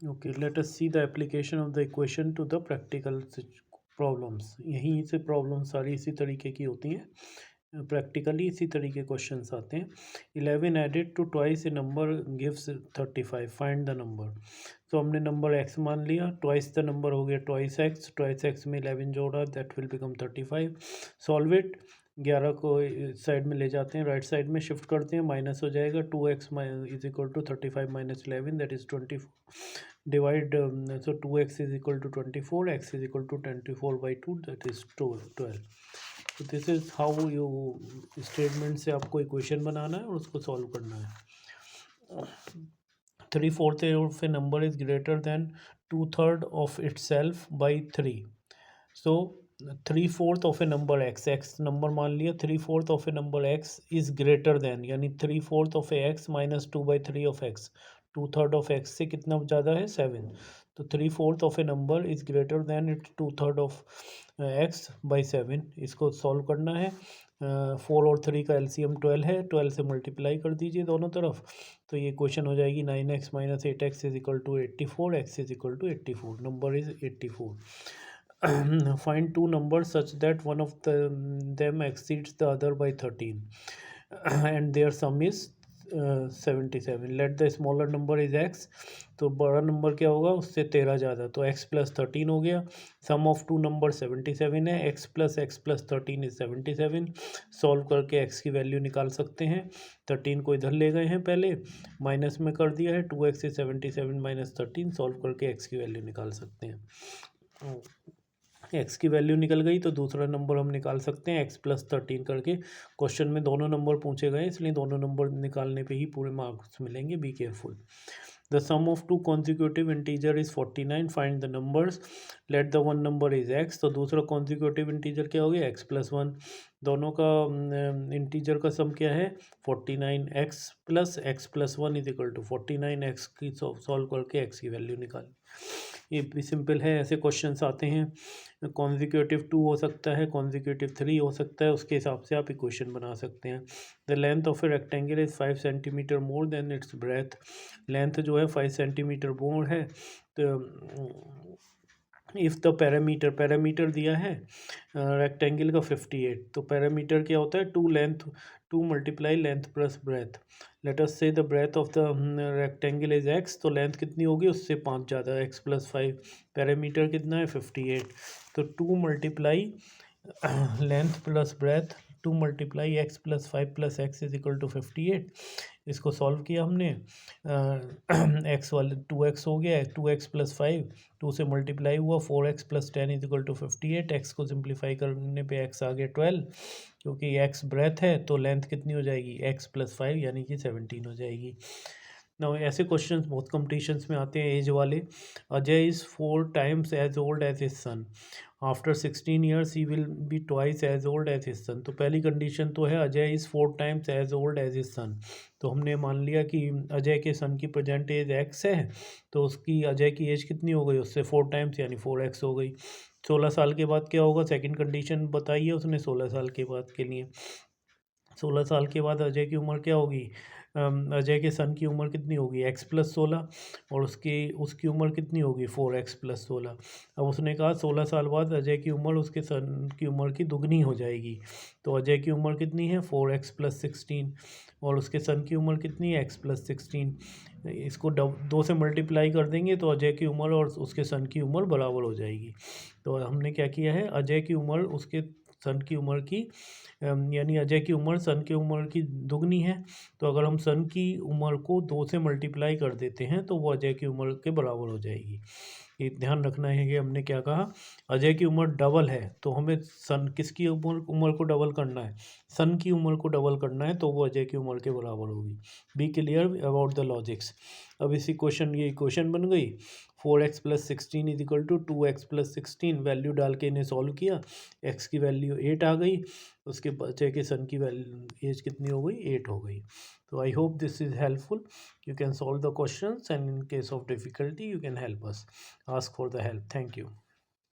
Okay, let us see the application of the equation two the practical problems. यहीं से problem सारी इसी तरीके की होती हैं, प्रैक्टिकली इसी तरीके क्वेश्चंस आते हैं। 11 added to twice a number gives 35, find the number. तो हमने नंबर एक्स मान लिया, ट्वाइस द नंबर हो गया ट्वाइस एक्स में 11 जोड़ा, that will become 35। Solve it. 11 को साइड में ले जाते हैं, राइट साइड में शिफ्ट करते हैं, माइनस हो जाएगा 2x is equal to 35 minus 11 that is 24। Divide, so 2x is equal to 24, x is equal to 24 by 2 that is 12. तो this is how you statement से आपको इक्वेशन बनाना है और उसको सॉल्व करना है। 3/4 of A number is greater than 2/3 of it self by 3। So 3/4 of A number x number मान लिया, 3/4 of A number x is greater than, यानी 3/4 of A x minus 2/3 of x, 2/3 of x से कितना ज़्यादा है 7। तो 3/4 of A number is greater than it's 2/3 of x by 7। इसको solve करना है। 4 और 3 का एलसीएम 12 है, 12 से मल्टीप्लाई कर दीजिए दोनों तरफ, तो ये क्वेश्चन हो जाएगी 9x minus 8x is equal to 84, x is equal to 84, number is 84। Find two numbers such that one of them exceeds the other by 13 and their sum is 77. Let the smaller number is x, तो बड़ा number क्या होगा उससे 13 ज़्यादा, तो x plus 13 हो गया। सम of to number 77 है, x प्लस 13 इज 77। सॉल्व करके x की वैल्यू निकाल सकते हैं। 13 को इधर ले गए हैं, पहले माइनस में कर दिया है, 2x is 77 माइनस 13, सॉल्व करके x की वैल्यू निकाल सकते हैं। एक्स की वैल्यू निकल गई तो दूसरा नंबर हम निकाल सकते हैं, एक्स प्लस 13 करके। क्वेश्चन में दोनों नंबर पूछे गए, इसलिए दोनों नंबर निकालने पे ही पूरे मार्क्स मिलेंगे, be careful. The sum of two consecutive integer is 49, find the numbers. Let the one number is x, तो दूसरा कॉन्जिक्यूटिव इंटीजर क्या हो गया, एक्स प्लस 1। दोनों का इंटीजर का सम क्या है 49, x plus 1 is equal to 49, x की सॉल्व करके एक्स की वैल्यू निकाल। ये भी सिंपल है, ऐसे क्वेश्चंस आते हैं। कॉन्जिक्यूटिव 2 हो सकता है, कॉन्जिक्यूटिव 3 हो सकता है, उसके हिसाब से आप इक्वेशन बना सकते हैं। The length of a rectangle is 5 centimetre more than it's breath. Length जो है 5 सेंटीमीटर मोर है, तो इफ़ द पैरामीटर दिया है रेक्टेंगल का 58, तो पैरामीटर क्या होता है 2 multiply length plus breadth. Let us say the breadth of the rectangle is x, तो लेंथ कितनी होगी उससे 5 ज़्यादा, एक्स प्लस 5। पैरामीटर कितना है 58, तो 2 multiply length plus breadth, 2 multiply x plus 5 plus x is equal to 58। इसको सॉल्व किया हमने, एक्स वाले 2x हो गया, 2x प्लस 5, 2 से मल्टीप्लाई हुआ, 4x plus 10 is equal to 58। X को सिंप्लीफाई करने पे एक्स आ गया 12, क्योंकि एक्स ब्रेथ है तो लेंथ कितनी हो जाएगी एक्स प्लस 5 यानी कि 17 हो जाएगी। ना ऐसे क्वेश्चंस बहुत कॉम्पिटिशन्स में आते हैं एज वाले। Ajay is 4 times as old as his son, after 16 years he will be twice as old as his son. तो पहली कंडीशन तो है Ajay is 4 times as old as his son, तो हमने मान लिया कि अजय के सन की प्रेजेंट एज एक्स है, तो उसकी अजय की एज कितनी हो गई उससे 4 times यानी 4x हो गई। 16 साल के बाद क्या होगा, सेकंड कंडीशन बताई है उसने 16 साल के बाद के लिए। 16 साल के बाद अजय की उम्र क्या होगी, अजय के सन की उम्र कितनी होगी x प्लस 16, और उसकी उम्र कितनी होगी 4x प्लस 16। अब उसने कहा 16 साल बाद अजय की उम्र उसके सन की उम्र की दुगनी हो जाएगी, तो अजय की उम्र कितनी है 4x प्लस 16, और उसके सन की उम्र कितनी है x प्लस 16। इसको 2 से मल्टीप्लाई कर देंगे तो अजय की उम्र और उसके सन की उम्र बराबर हो जाएगी। तो हमने क्या किया है, अजय की उम्र उसके सन की उम्र की, यानी अजय की उम्र सन की उम्र की दुगनी है, तो अगर हम सन की उम्र को 2 से मल्टीप्लाई कर देते हैं तो वो अजय की उम्र के बराबर हो जाएगी। ये ध्यान रखना है कि हमने क्या कहा, अजय की उम्र डबल है तो हमें सन किसकी उम्र को डबल करना है, सन की उम्र को डबल करना है, तो वो अजय की उम्र के बराबर होगी। Be clear about the logics. अब इसी क्वेश्चन ये इक्वेशन बन गई, 4x plus 16 is equal to 2x plus 16, value डाल के इन्हें सॉल्व किया, x की वैल्यू 8 आ गई, उसके बच्चे के सन की वैल्यू एज कितनी हो गई 8 हो गई। तो I hope this is helpful, you can solve the questions and in case of difficulty you can help us, ask for the help. Thank you.